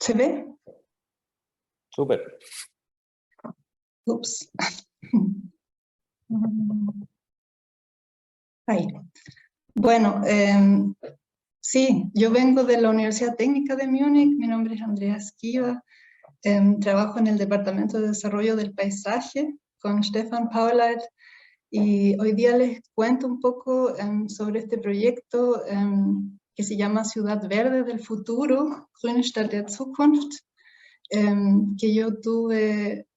¿Se ve? Súper. Ups. Ahí. Bueno, sí, yo vengo de la Universidad Técnica de Múnich, mi nombre es Andrea Esquiva, trabajo en el Departamento de Desarrollo del Paisaje con Stefan Pauleit, y hoy día les cuento un poco sobre este proyecto que se llama Ciudad Verde del Futuro, Grüne Stadt der Zukunft, que yo tuve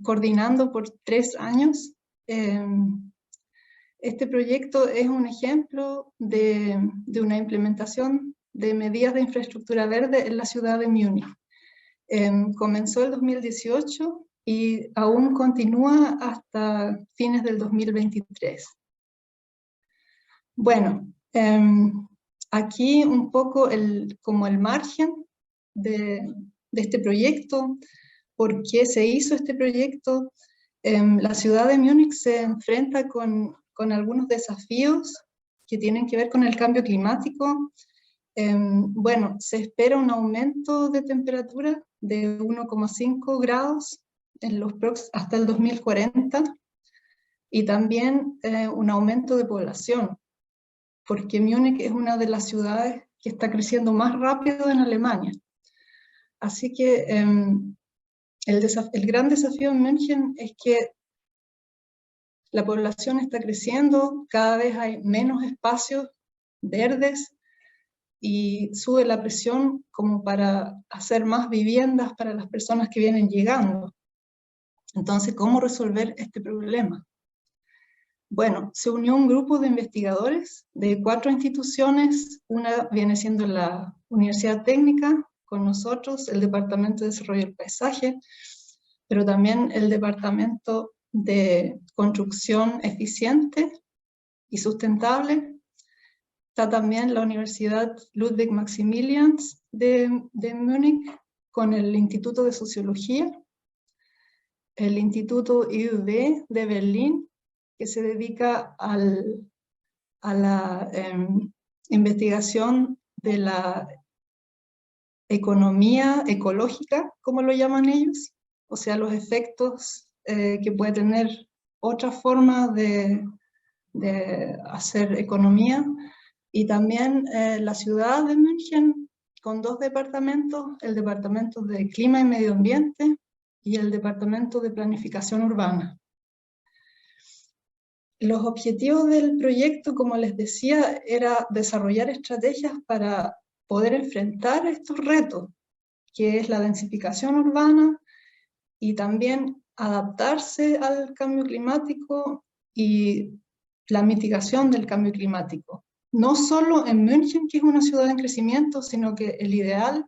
coordinando por 3 años. Este proyecto es un ejemplo de una implementación de medidas de infraestructura verde en la ciudad de Múnich. Comenzó el 2018 y aún continúa hasta fines del 2023. Bueno, aquí un poco como el margen de este proyecto, por qué se hizo este proyecto. La ciudad de Múnich se enfrenta con algunos desafíos que tienen que ver con el cambio climático. Bueno, se espera un aumento de temperatura de 1,5 grados hasta el 2040, y también un aumento de población, porque Múnich es una de las ciudades que está creciendo más rápido en Alemania. Así que el gran desafío en München es que la población está creciendo, cada vez hay menos espacios verdes y sube la presión como para hacer más viviendas para las personas que vienen llegando. Entonces, ¿cómo resolver este problema? Bueno, se unió un grupo de investigadores de 4 instituciones. Una viene siendo la Universidad Técnica, con nosotros, el Departamento de Desarrollo del Paisaje, pero también el Departamento de Construcción Eficiente y Sustentable. Está también la Universidad Ludwig Maximilians de Múnich, con el Instituto de Sociología, el Instituto IUB de Berlín, que se dedica a la investigación de la economía ecológica, como lo llaman ellos, o sea, los efectos que puede tener otra forma de hacer economía. Y también la ciudad de München, con 2 departamentos, el Departamento de Clima y Medio Ambiente y el Departamento de Planificación Urbana. Los objetivos del proyecto, como les decía, era desarrollar estrategias para poder enfrentar estos retos, que es la densificación urbana y también adaptarse al cambio climático y la mitigación del cambio climático. No solo en München, que es una ciudad en crecimiento, sino que el ideal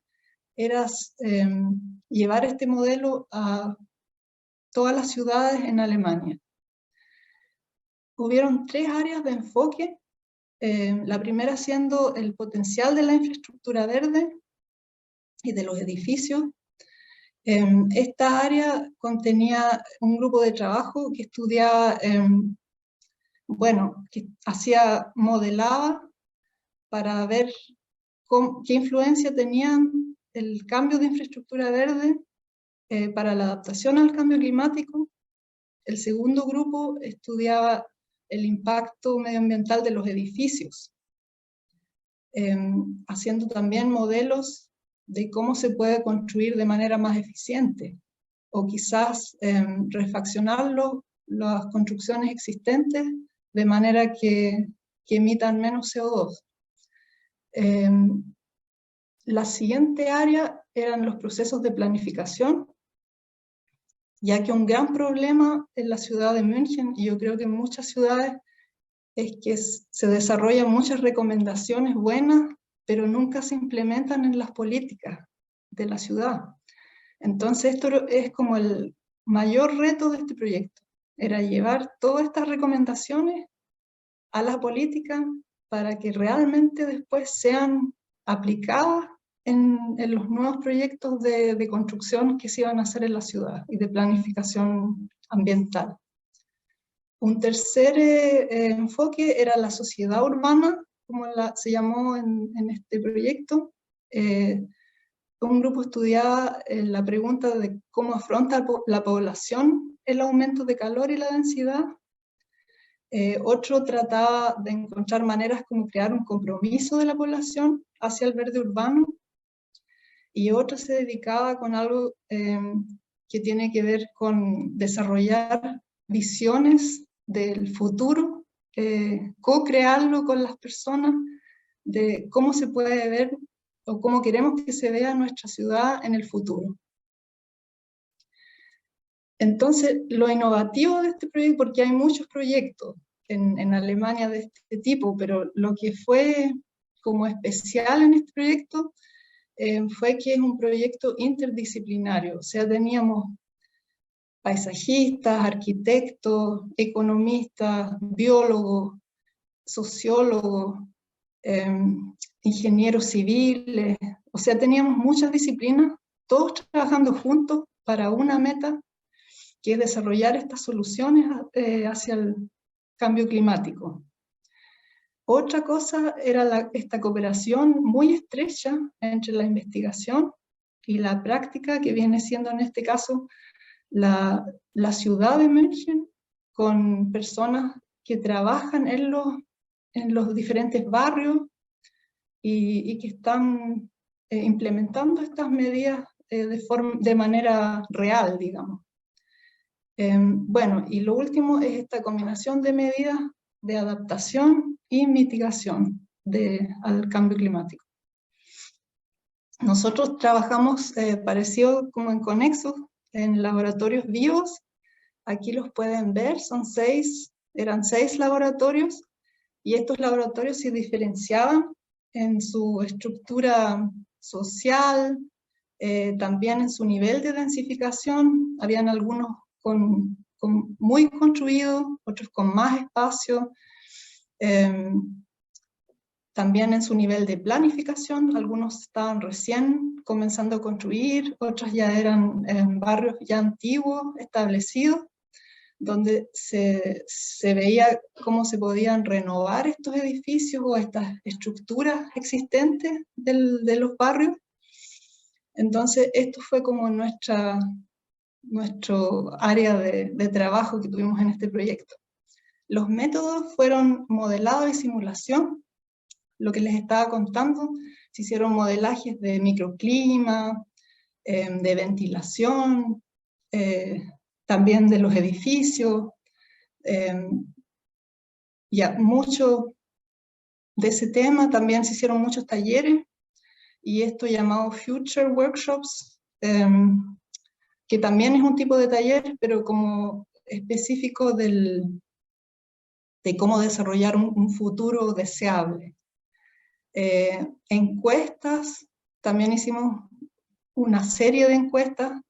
era llevar este modelo a todas las ciudades en Alemania. Hubieron 3 áreas de enfoque. La primera siendo el potencial de la infraestructura verde y de los edificios. Esta área contenía un grupo de trabajo que estudiaba, bueno, que modelaba para ver qué influencia tenían el cambio de infraestructura verde para la adaptación al cambio climático. El segundo grupo estudiaba el impacto medioambiental de los edificios, haciendo también modelos de cómo se puede construir de manera más eficiente, o quizás refaccionar las construcciones existentes de manera que emitan menos CO2. La siguiente área eran los procesos de planificación, ya que un gran problema en la ciudad de München, y yo creo que en muchas ciudades, es que se desarrollan muchas recomendaciones buenas, pero nunca se implementan en las políticas de la ciudad. Entonces esto es como el mayor reto de este proyecto, era llevar todas estas recomendaciones a la política para que realmente después sean aplicadas en los nuevos proyectos de construcción que se iban a hacer en la ciudad y de planificación ambiental. Un tercer enfoque era la sociedad urbana, como se llamó en este proyecto, un grupo estudiaba la pregunta de cómo afronta la población el aumento de calor y la densidad. Otro trataba de encontrar maneras como crear un compromiso de la población hacia el verde urbano. Y otro se dedicaba con algo que tiene que ver con desarrollar visiones del futuro, co-crearlo con las personas, de cómo se puede ver o cómo queremos que se vea nuestra ciudad en el futuro. Entonces, lo innovativo de este proyecto, porque hay muchos proyectos en Alemania de este tipo, pero lo que fue como especial en este proyecto fue que es un proyecto interdisciplinario, o sea, teníamos paisajistas, arquitectos, economistas, biólogos, sociólogos, ingenieros civiles, o sea, teníamos muchas disciplinas, todos trabajando juntos para una meta, que es desarrollar estas soluciones hacia el cambio climático. Otra cosa era esta cooperación muy estrecha entre la investigación y la práctica, que viene siendo en este caso la ciudad de München, con personas que trabajan en los diferentes barrios y que están implementando estas medidas de manera real, digamos. Bueno, y lo último es esta combinación de medidas de adaptación y mitigación al cambio climático. Nosotros trabajamos parecido como en Conexus, en laboratorios vivos. Aquí los pueden ver, eran 6 laboratorios, y estos laboratorios se diferenciaban en su estructura social, también en su nivel de densificación. Habían algunos muy construidos, otros con más espacio, también en su nivel de planificación. Algunos estaban recién comenzando a construir, otros ya eran barrios ya antiguos, establecidos, donde se veía cómo se podían renovar estos edificios o estas estructuras existentes de los barrios. Entonces esto fue como nuestro área de trabajo que tuvimos en este proyecto. Los métodos fueron modelado y simulación. Lo que les estaba contando, se hicieron modelajes de microclima, de ventilación, también de los edificios, ya mucho de ese tema. También se hicieron muchos talleres, y esto llamado Future Workshops, que también es un tipo de taller, pero como específico de cómo desarrollar un futuro deseable. Encuestas, también hicimos una serie de encuestas,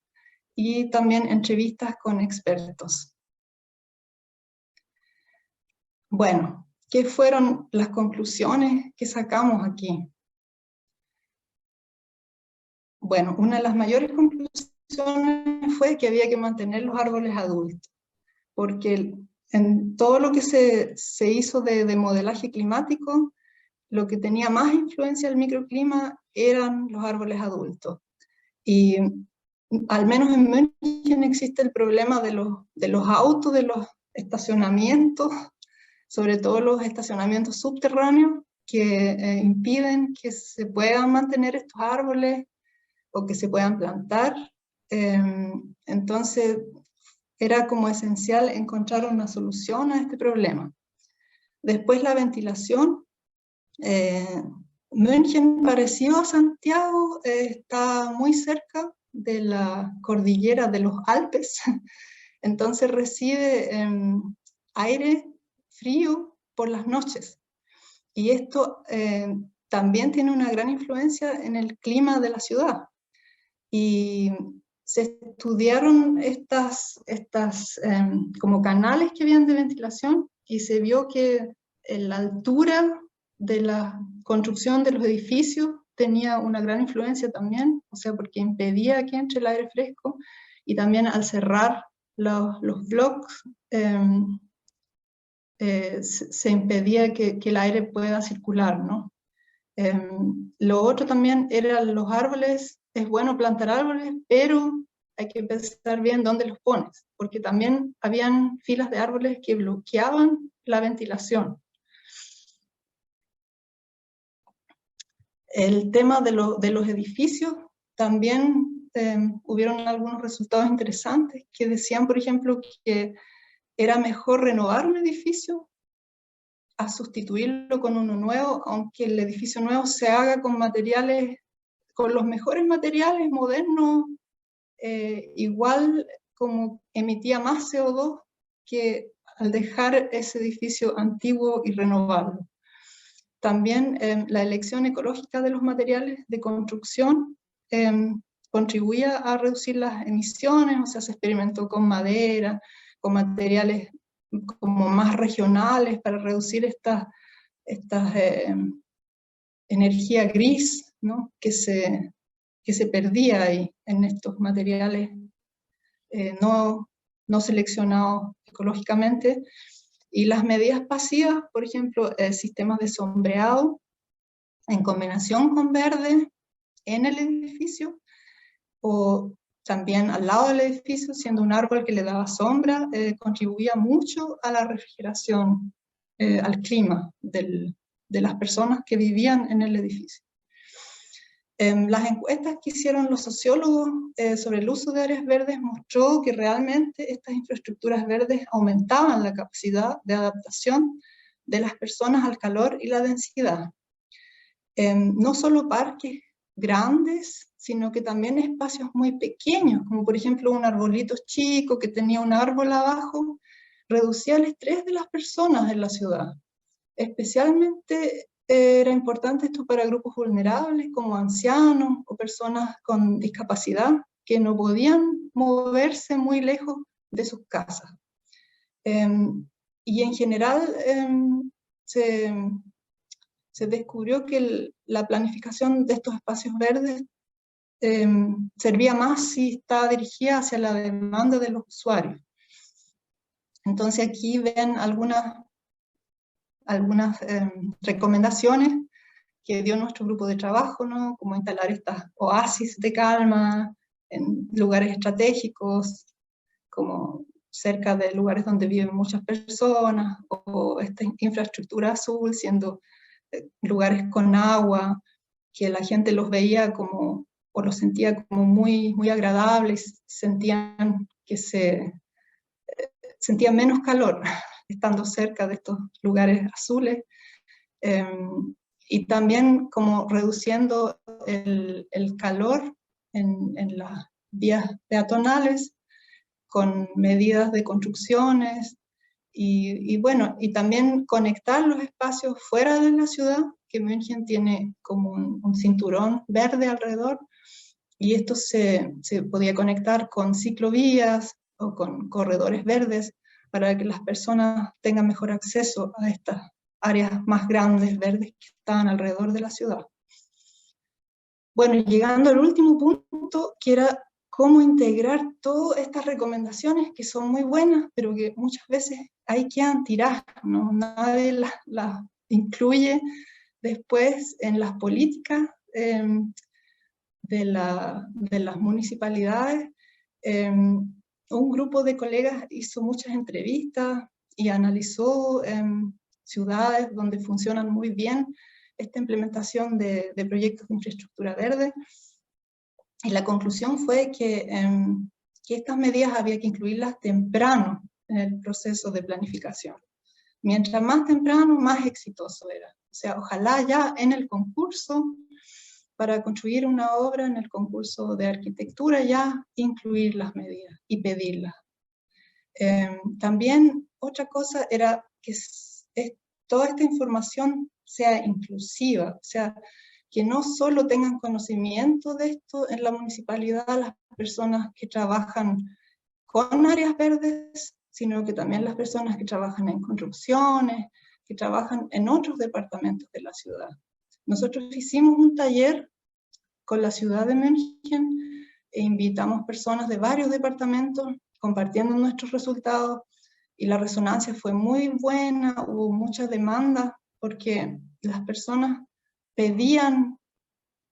y también entrevistas con expertos. Bueno, ¿qué fueron las conclusiones que sacamos aquí? Bueno, una de las mayores conclusiones fue que había que mantener los árboles adultos, porque en todo lo que se hizo de modelaje climático, lo que tenía más influencia del microclima eran los árboles adultos. Y al menos en München existe el problema de los autos, de los estacionamientos, sobre todo los estacionamientos subterráneos, que impiden que se puedan mantener estos árboles o que se puedan plantar. Entonces era como esencial encontrar una solución a este problema. Después la ventilación. München, parecido a Santiago, está muy cerca de la cordillera de los Alpes, entonces recibe aire frío por las noches. Y esto también tiene una gran influencia en el clima de la ciudad. Y se estudiaron estas como canales que habían de ventilación, y se vio que la altura de la construcción de los edificios tenía una gran influencia también, o sea, porque impedía que entre el aire fresco, y también al cerrar los blocks se impedía que el aire pueda circular, ¿no? Lo otro también eran los árboles es bueno plantar árboles, pero hay que pensar bien dónde los pones, porque también habían filas de árboles que bloqueaban la ventilación. El tema de los edificios, también hubieron algunos resultados interesantes que decían, por ejemplo, que era mejor renovar un edificio a sustituirlo con uno nuevo, aunque el edificio nuevo se haga con materiales, con los mejores materiales modernos, igual como emitía más CO2 que al dejar ese edificio antiguo y renovarlo. También la elección ecológica de los materiales de construcción contribuía a reducir las emisiones, o sea, se experimentó con madera, con materiales como más regionales para reducir esta energía gris, ¿no? que se perdía ahí en estos materiales no seleccionados ecológicamente. Y las medidas pasivas, por ejemplo, sistemas de sombreado en combinación con verde en el edificio, o también al lado del edificio, siendo un árbol que le daba sombra, contribuía mucho a la refrigeración, al clima de las personas que vivían en el edificio. Las encuestas que hicieron los sociólogos sobre el uso de áreas verdes mostró que realmente estas infraestructuras verdes aumentaban la capacidad de adaptación de las personas al calor y la densidad. No solo parques grandes, sino que también espacios muy pequeños, como por ejemplo un arbolito chico que tenía un árbol abajo, reducía el estrés de las personas en la ciudad. Especialmente era importante esto para grupos vulnerables como ancianos o personas con discapacidad que no podían moverse muy lejos de sus casas. Y en general se descubrió que la planificación de estos espacios verdes servía más si estaba dirigida hacia la demanda de los usuarios. Entonces aquí ven algunas recomendaciones que dio nuestro grupo de trabajo, ¿no? Como instalar estas oasis de calma en lugares estratégicos, como cerca de lugares donde viven muchas personas, o esta infraestructura azul, siendo lugares con agua, que la gente los veía como, o los sentía como muy, muy agradables, sentían que sentían menos calor estando cerca de estos lugares azules, y también como reduciendo el calor en las vías peatonales con medidas de construcciones, y bueno, y también conectar los espacios fuera de la ciudad, que München tiene como un cinturón verde alrededor, y esto se podía conectar con ciclovías o con corredores verdes para que las personas tengan mejor acceso a estas áreas más grandes verdes que están alrededor de la ciudad. Bueno, llegando al último punto, que era cómo integrar todas estas recomendaciones que son muy buenas, pero que muchas veces ahí quedan tiradas, ¿no? Nadie las incluye después en las políticas de las municipalidades. Un grupo de colegas hizo muchas entrevistas y analizó ciudades donde funcionan muy bien esta implementación de proyectos de infraestructura verde, y la conclusión fue que estas medidas había que incluirlas temprano en el proceso de planificación. Mientras más temprano, más exitoso era. O sea, ojalá ya en el concurso, para construir una obra en el concurso de arquitectura, ya incluir las medidas y pedirlas. También otra cosa era que toda esta información sea inclusiva, o sea, que no solo tengan conocimiento de esto en la municipalidad las personas que trabajan con áreas verdes, sino que también las personas que trabajan en construcciones, que trabajan en otros departamentos de la ciudad. Nosotros hicimos un taller con la ciudad de München e invitamos personas de varios departamentos compartiendo nuestros resultados, y la resonancia fue muy buena, hubo mucha demanda porque las personas pedían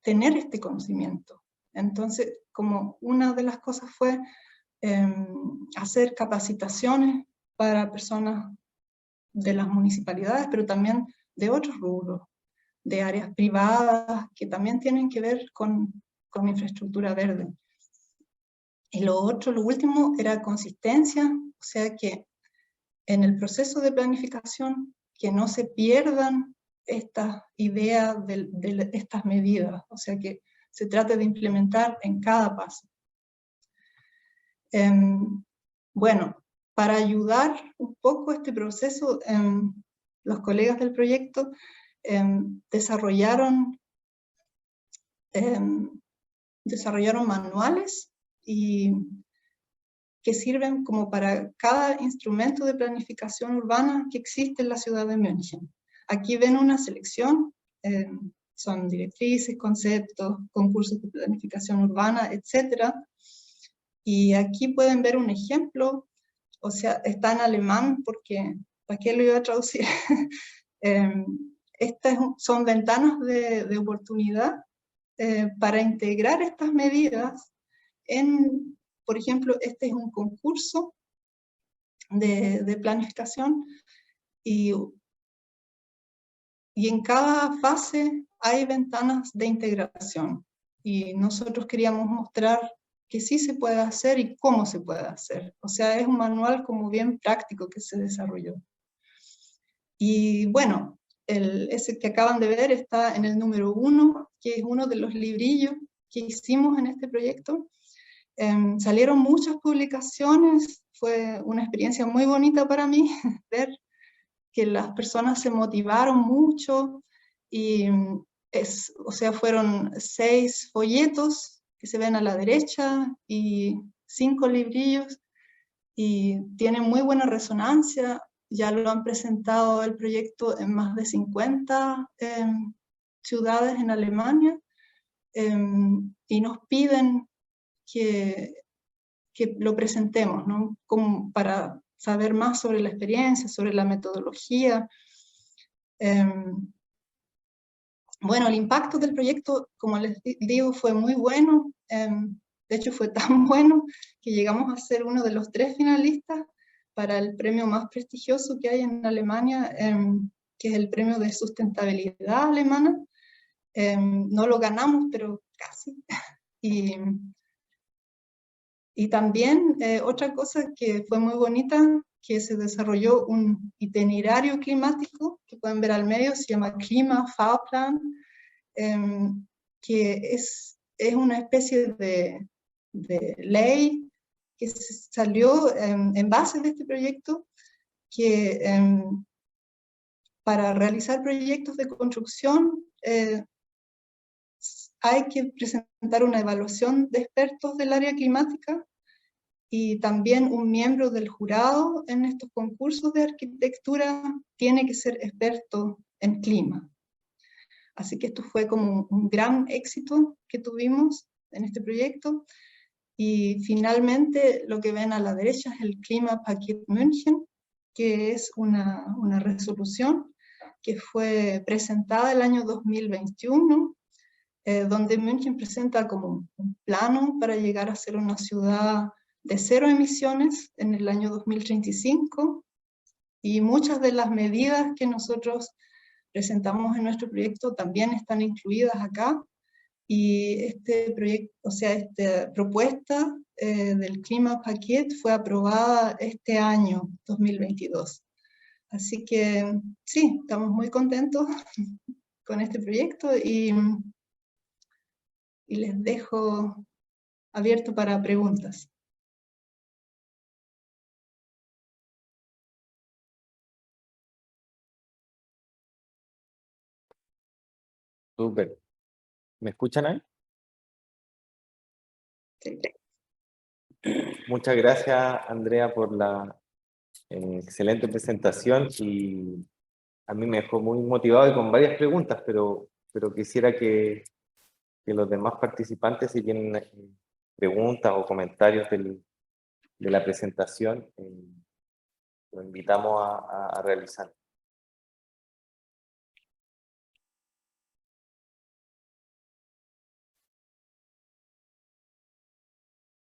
tener este conocimiento, Entonces, como una de las cosas fue hacer capacitaciones para personas de las municipalidades, pero también de otros rubros, de áreas privadas que también tienen que ver con infraestructura verde. Y lo último, era consistencia, o sea que en el proceso de planificación, que no se pierdan estas ideas de estas medidas, o sea que se trate de implementar en cada paso. Bueno, para ayudar un poco este proceso, los colegas del proyecto desarrollaron manuales y que sirven como para cada instrumento de planificación urbana que existe en la ciudad de München. Aquí ven una selección, son directrices, conceptos, concursos de planificación urbana, etc. Y aquí pueden ver un ejemplo, o sea, está en alemán porque, ¿para qué lo iba a traducir? Estas son ventanas de oportunidad para integrar estas medidas en, por ejemplo, este es un concurso de planificación y en cada fase hay ventanas de integración y nosotros queríamos mostrar que sí se puede hacer y cómo se puede hacer. O sea, es un manual como bien práctico que se desarrolló. Y bueno, ese que acaban de ver está en el número 1, que es uno de los librillos que hicimos en este proyecto. Salieron muchas publicaciones, fue una experiencia muy bonita para mí ver que las personas se motivaron mucho y o sea, fueron 6 folletos que se ven a la derecha y 5 librillos y tienen muy buena resonancia, ya lo han presentado el proyecto en más de 50 ciudades en Alemania y nos piden que lo presentemos, ¿no? Como para saber más sobre la experiencia, sobre la metodología. Bueno, el impacto del proyecto, como les digo, fue muy bueno. De hecho, fue tan bueno que llegamos a ser uno de los 3 finalistas para el premio más prestigioso que hay en Alemania, que es el premio de sustentabilidad alemana. No lo ganamos, pero casi. Y también otra cosa que fue muy bonita, que se desarrolló un itinerario climático, que pueden ver al medio, se llama Klimafahrplan, que es una especie de ley que salió en base de este proyecto, que para realizar proyectos de construcción hay que presentar una evaluación de expertos del área climática y también un miembro del jurado en estos concursos de arquitectura tiene que ser experto en clima. Así que esto fue como un gran éxito que tuvimos en este proyecto. Y finalmente lo que ven a la derecha es el Klimapaket München, que es una resolución que fue presentada el año 2021, donde München presenta como un plano para llegar a ser una ciudad de 0 emisiones en el año 2035, y muchas de las medidas que nosotros presentamos en nuestro proyecto también están incluidas acá, y este proyecto, o sea, esta propuesta del Klimapaket fue aprobada este año 2022. Así que sí, estamos muy contentos con este proyecto y les dejo abierto para preguntas. Súper. ¿Me escuchan ahí? Sí. Muchas gracias, Andrea, por la excelente presentación y a mí me dejó muy motivado y con varias preguntas, pero quisiera que los demás participantes, si tienen preguntas o comentarios de la presentación, lo invitamos a realizar.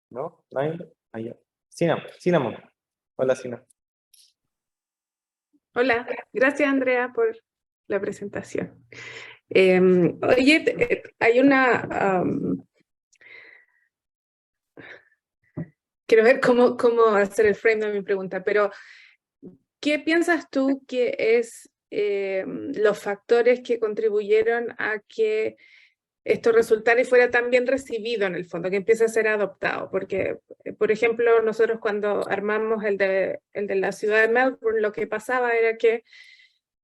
¿No? ¿Nadie? Allá. Cinnamon. Hola, Cinnamon. Hola, gracias Andrea por la presentación. Oye, hay una... quiero ver cómo hacer el frame de mi pregunta, pero ¿qué piensas tú que es los factores que contribuyeron a que esto resultara y fuera tan bien recibido en el fondo, que empiece a ser adoptado? Porque, por ejemplo, nosotros cuando armamos el de la ciudad de Melbourne, lo que pasaba era que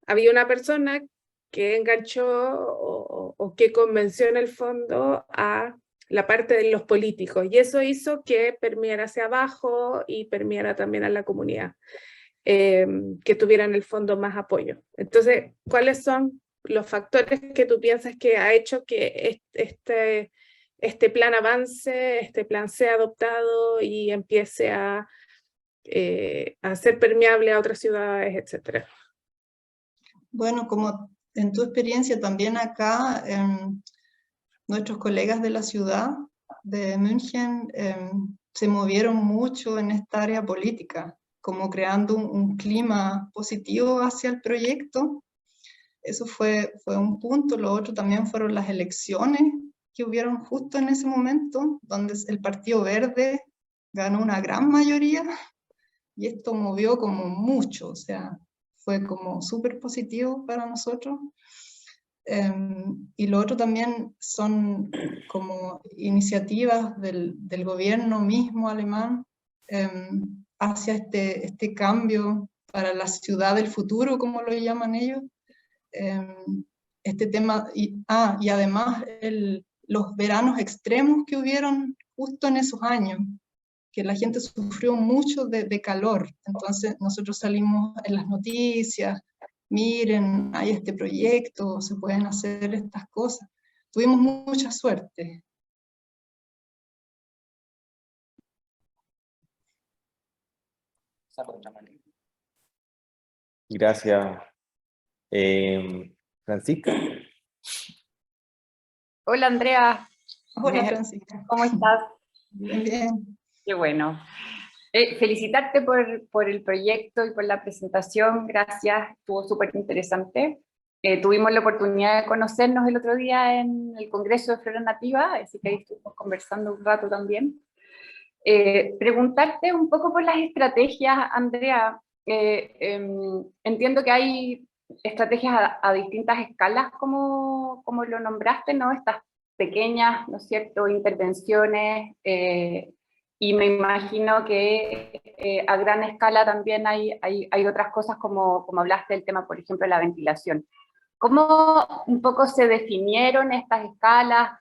había una persona que enganchó o que convenció en el fondo a la parte de los políticos, y eso hizo que permeara hacia abajo y permeara también a la comunidad, que tuviera en el fondo más apoyo. Entonces, ¿cuáles son los factores que tú piensas que ha hecho que este plan avance, este plan sea adoptado y empiece a ser permeable a otras ciudades, etcétera? Bueno, como en tu experiencia también acá, nuestros colegas de la ciudad de München se movieron mucho en esta área política, como creando un clima positivo hacia el proyecto. Eso fue un punto. Lo otro también fueron las elecciones que hubieron justo en ese momento, donde el Partido Verde ganó una gran mayoría, y esto movió como mucho, o sea, fue como súper positivo para nosotros. Y lo otro también son como iniciativas del gobierno mismo alemán hacia este cambio para la ciudad del futuro, como lo llaman ellos. Este tema, y además los veranos extremos que hubieron justo en esos años, que la gente sufrió mucho de calor. Entonces nosotros salimos en las noticias: miren, hay este proyecto, se pueden hacer estas cosas. Tuvimos mucha suerte. Gracias. Francisca. Hola Andrea. Hola, Francisca. ¿Cómo estás? Bien, bien. Qué bueno. Felicitarte por el proyecto y por la presentación, gracias, estuvo súper interesante. Tuvimos la oportunidad de conocernos el otro día en el Congreso de Flora Nativa, así que ahí estuvimos conversando un rato también. Preguntarte un poco por las estrategias, Andrea. Entiendo que hay estrategias a distintas escalas, como lo nombraste, ¿no? Estas pequeñas, ¿no es cierto?, intervenciones, y me imagino que a gran escala también hay otras cosas, como hablaste del tema, por ejemplo, de la ventilación. ¿Cómo un poco se definieron estas escalas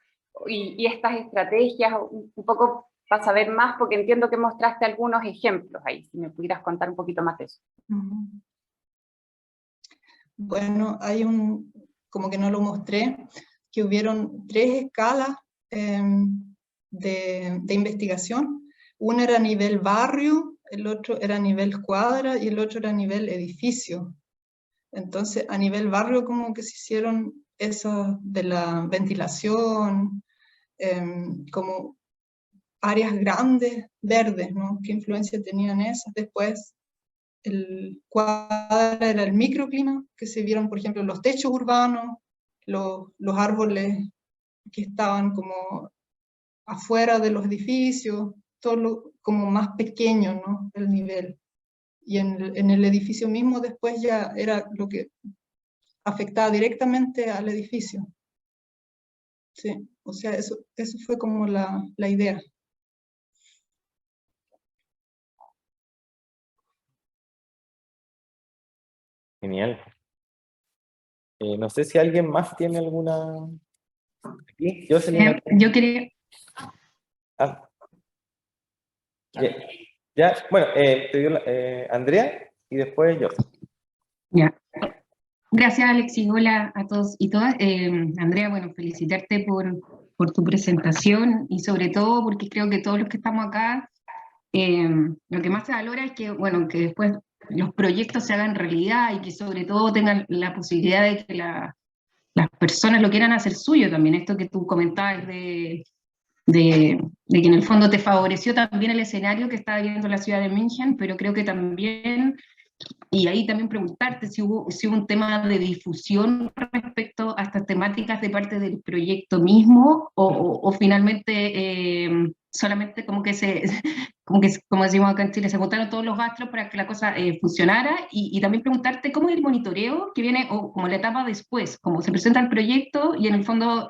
y estas estrategias? Un poco para saber más, porque entiendo que mostraste algunos ejemplos ahí, si me pudieras contar un poquito más de eso. Bueno, hay como que no lo mostré, que hubieron 3 escalas de investigación. Una era a nivel barrio, el otro era a nivel cuadra y el otro era a nivel edificio. Entonces, a nivel barrio como que se hicieron eso de la ventilación, como áreas grandes, verdes, ¿no? ¿Qué influencia tenían esas? Después, el cuadra era el microclima, que se vieron, por ejemplo, los techos urbanos, los árboles que estaban como afuera de los edificios, todo como más pequeño, ¿no? El nivel. Y en el edificio mismo después ya era lo que afectaba directamente al edificio. Sí, o sea, eso fue como la idea. Genial. No sé si alguien más tiene alguna... ¿Aquí? Yo quería... Ah. Ya, bueno, te dio Andrea y después yo. Ya. Gracias, Alexis. Hola a todos y todas. Andrea, bueno, felicitarte por tu presentación y sobre todo porque creo que todos los que estamos acá, lo que más se valora es que, bueno, que después los proyectos se hagan realidad y que sobre todo tengan la posibilidad de que las personas lo quieran hacer suyo también. Esto que tú comentabas de de que en el fondo te favoreció también el escenario que estaba viendo la ciudad de München, pero creo que también, y ahí también preguntarte si hubo un tema de difusión respecto a estas temáticas de parte del proyecto mismo, o finalmente solamente como como decimos acá en Chile, se juntaron todos los astros para que la cosa funcionara, y también preguntarte cómo es el monitoreo que viene, o como la etapa después, como se presenta el proyecto y en el fondo...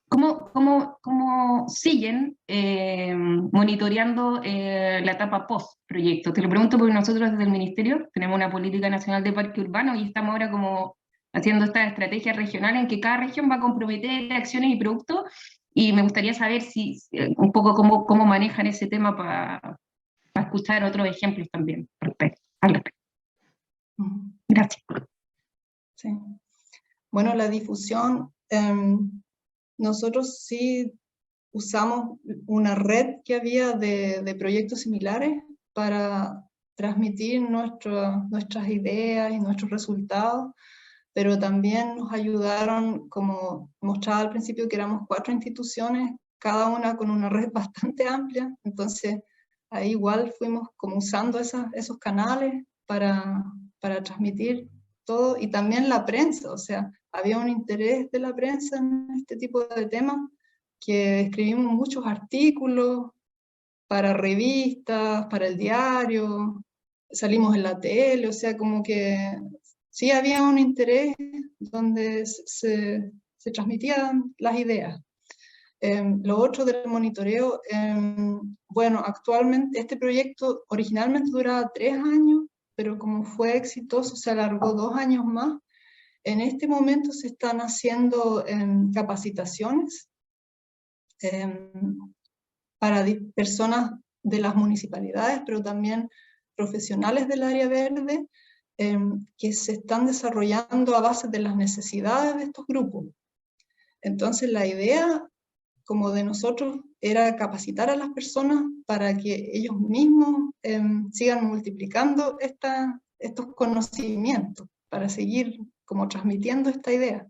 ¿Cómo siguen monitoreando la etapa post-proyecto? Te lo pregunto porque nosotros desde el Ministerio tenemos una política nacional de parque urbano y estamos ahora como haciendo esta estrategia regional en que cada región va a comprometer acciones y productos, y me gustaría saber un poco cómo manejan ese tema para escuchar otros ejemplos también al respecto. Gracias. Sí. Bueno, la difusión... nosotros sí usamos una red que había de proyectos similares para transmitir nuestras ideas y nuestros resultados, pero también nos ayudaron, como mostraba al principio, que éramos 4 instituciones, cada una con una red bastante amplia, entonces ahí igual fuimos como usando esos canales para transmitir todo, y también la prensa, o sea, había un interés de la prensa en este tipo de temas, que escribimos muchos artículos para revistas, para el diario, salimos en la tele, o sea, como que sí había un interés donde se transmitían las ideas. Lo otro del monitoreo, bueno, actualmente este proyecto originalmente duraba 3 años, pero como fue exitoso se alargó 2 años más. En este momento se están haciendo capacitaciones para personas de las municipalidades, pero también profesionales del área verde, que se están desarrollando a base de las necesidades de estos grupos. Entonces la idea como de nosotros era capacitar a las personas para que ellos mismos sigan multiplicando estos conocimientos, para seguir como transmitiendo esta idea.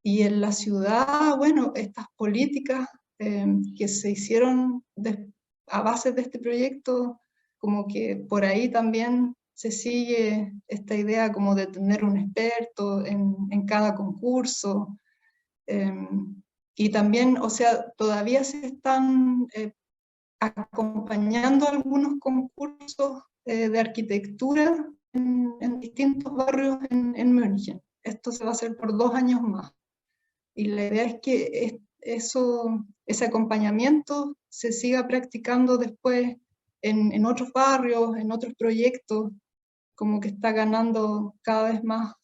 Y en la ciudad, bueno, estas políticas que se hicieron a base de este proyecto, como que por ahí también se sigue esta idea como de tener un experto en cada concurso, y también, o sea, todavía se están acompañando algunos concursos de arquitectura en distintos barrios en München. Esto se va a hacer por 2 años más. Y la idea es que ese acompañamiento se siga practicando después en otros barrios, en otros proyectos, como que está ganando cada vez más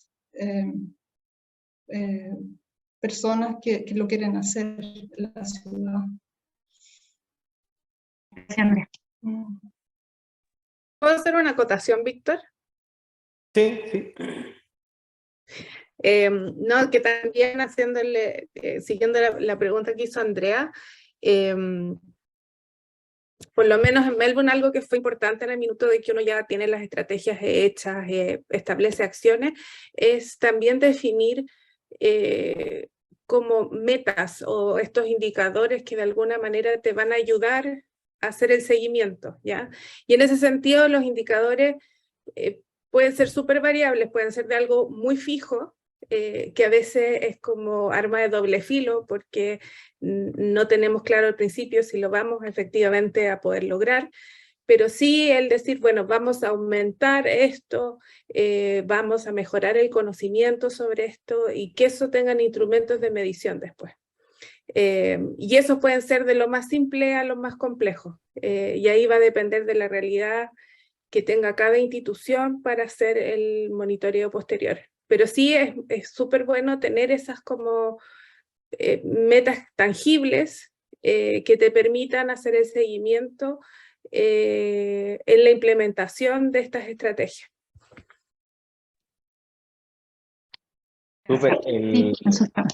personas que lo quieren hacer en la ciudad. Gracias, Andrea. ¿Puedo hacer una acotación, Víctor? Sí, sí. No, que también siguiendo la pregunta que hizo Andrea, por lo menos en Melbourne algo que fue importante en el minuto de que uno ya tiene las estrategias hechas, establece acciones, es también definir como metas o estos indicadores que de alguna manera te van a ayudar a hacer el seguimiento, ¿ya? Y en ese sentido los indicadores pueden ser súper variables, pueden ser de algo muy fijo, que a veces es como arma de doble filo, porque no tenemos claro al principio si lo vamos efectivamente a poder lograr, pero sí el decir, bueno, vamos a aumentar esto, vamos a mejorar el conocimiento sobre esto, y que eso tengan instrumentos de medición después. Y esos pueden ser de lo más simple a lo más complejo, y ahí va a depender de la realidad que tenga cada institución para hacer el monitoreo posterior. Pero sí es súper bueno tener esas como metas tangibles que te permitan hacer el seguimiento en la implementación de estas estrategias. Súper. Sí, eso está.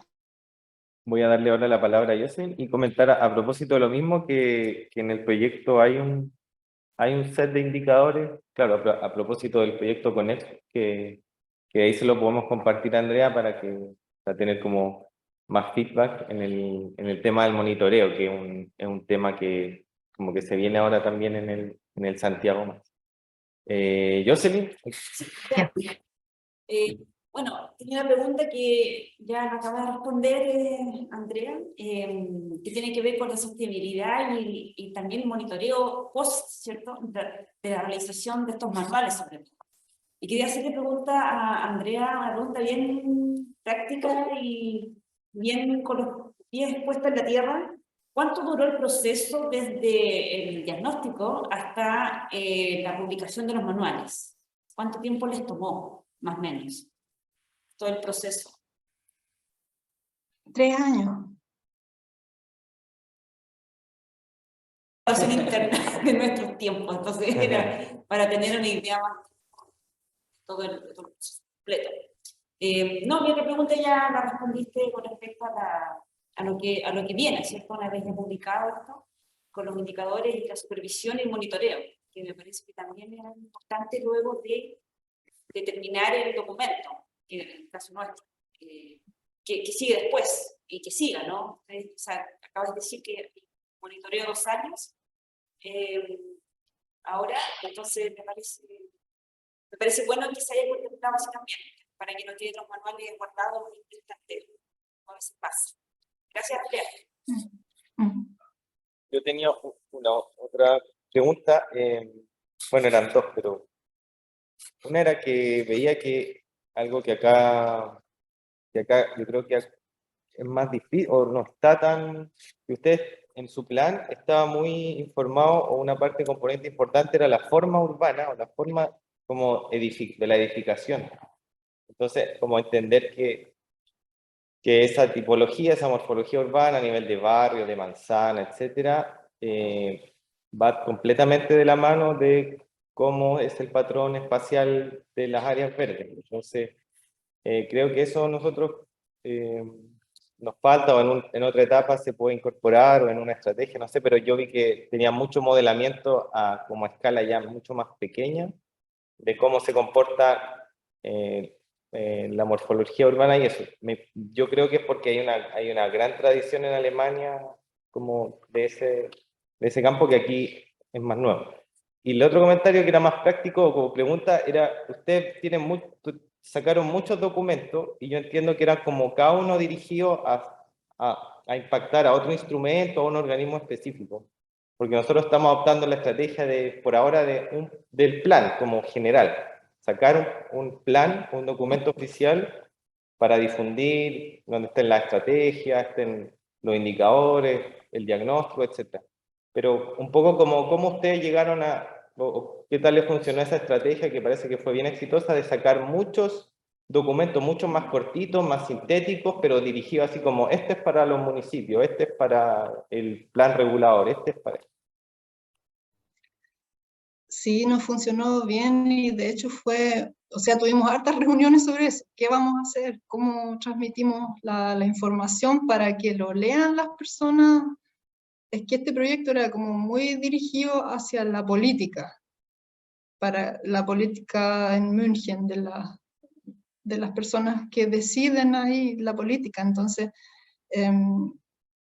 Voy a darle ahora la palabra a Jocelyn y comentar a propósito de lo mismo que en el proyecto hay un set de indicadores, claro, a propósito del proyecto Connect, que ahí se lo podemos compartir a Andrea para tener como más feedback en el tema del monitoreo, que es un tema que como que se viene ahora también en el Santiago más. Jocelyn. Bueno, tenía una pregunta que ya acaba de responder Andrea, que tiene que ver con la sostenibilidad y también el monitoreo post, ¿cierto?, de la realización de estos manuales sobre todo. Y quería hacerle pregunta a Andrea, una pregunta bien práctica y bien, con los pies puestos en la tierra. ¿Cuánto duró el proceso desde el diagnóstico hasta la publicación de los manuales? ¿Cuánto tiempo les tomó, más o menos, todo el proceso? 3 años. Interna de nuestros tiempos, entonces era para tener una idea más todo el proceso completo. No, mi otra pregunta ya la respondiste con respecto a lo que viene, ¿cierto? Una vez ya publicado esto, con los indicadores y la supervisión y el monitoreo, que me parece que también era importante luego de terminar el documento, en el caso nuestro, que sigue después y que siga, ¿no? O sea, acabas de decir que monitoreo 2 años, ahora, entonces me parece bueno que se haya contemplado así también, para que no queden los manuales guardados en el cartero. A veces pasa. Gracias, Andrea. Yo tenía una otra pregunta, bueno, eran dos, pero una era que veía que algo que acá yo creo que es más difícil, o no está tan, que usted en su plan estaba muy informado, o una parte componente importante era la forma urbana, o la forma como de la edificación. Entonces, como entender que esa tipología, esa morfología urbana a nivel de barrio, de manzana, etcétera, va completamente de la mano de cómo es el patrón espacial de las áreas verdes. Entonces, creo que eso nosotros nos falta, o en otra etapa se puede incorporar, o en una estrategia, no sé, pero yo vi que tenía mucho modelamiento como a escala ya mucho más pequeña, de cómo se comporta la morfología urbana y eso. Yo creo que es porque hay una gran tradición en Alemania como de ese campo, que aquí es más nuevo. Y el otro comentario que era más práctico, como pregunta, era, ustedes sacaron muchos documentos y yo entiendo que eran como cada uno dirigido a impactar a otro instrumento o a un organismo específico. Porque nosotros estamos adoptando la estrategia por ahora del plan como general. Sacar un plan, un documento oficial para difundir donde estén las estrategias, estén los indicadores, el diagnóstico, etc. Pero un poco como cómo ustedes llegaron o qué tal les funcionó esa estrategia, que parece que fue bien exitosa, de sacar muchos documentos mucho más cortitos, más sintéticos, pero dirigidos así como, este es para los municipios, este es para el plan regulador, este es para... Sí, nos funcionó bien y de hecho o sea, tuvimos hartas reuniones sobre eso. ¿Qué vamos a hacer? ¿Cómo transmitimos la información para que lo lean las personas? Es que este proyecto era como muy dirigido hacia la política, para la política en München, de las personas que deciden ahí la política. Entonces,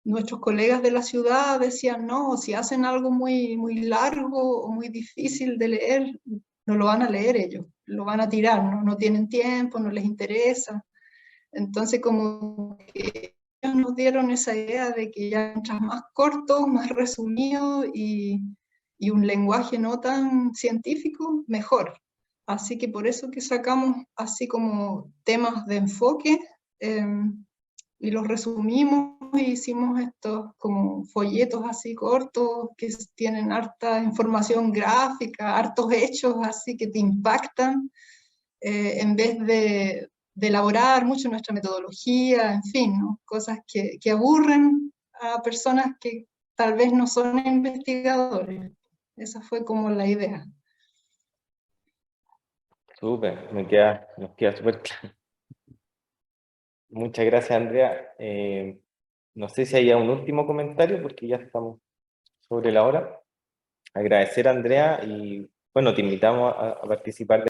nuestros colegas de la ciudad decían, no, si hacen algo muy, muy largo o muy difícil de leer, no lo van a leer ellos, lo van a tirar, no tienen tiempo, no les interesa. Entonces, como que ellos nos dieron esa idea de que ya mientras más corto, más resumido y un lenguaje no tan científico, mejor. Así que por eso que sacamos así como temas de enfoque, y los resumimos e hicimos estos como folletos así cortos que tienen harta información gráfica, hartos hechos así que te impactan, en vez de elaborar mucho nuestra metodología, en fin, ¿no? Cosas que aburren a personas que tal vez no son investigadores. Esa fue como la idea. Súper, nos queda súper claro. Muchas gracias, Andrea. No sé si hay un último comentario, porque ya estamos sobre la hora. Agradecer a Andrea y, bueno, te invitamos a participar de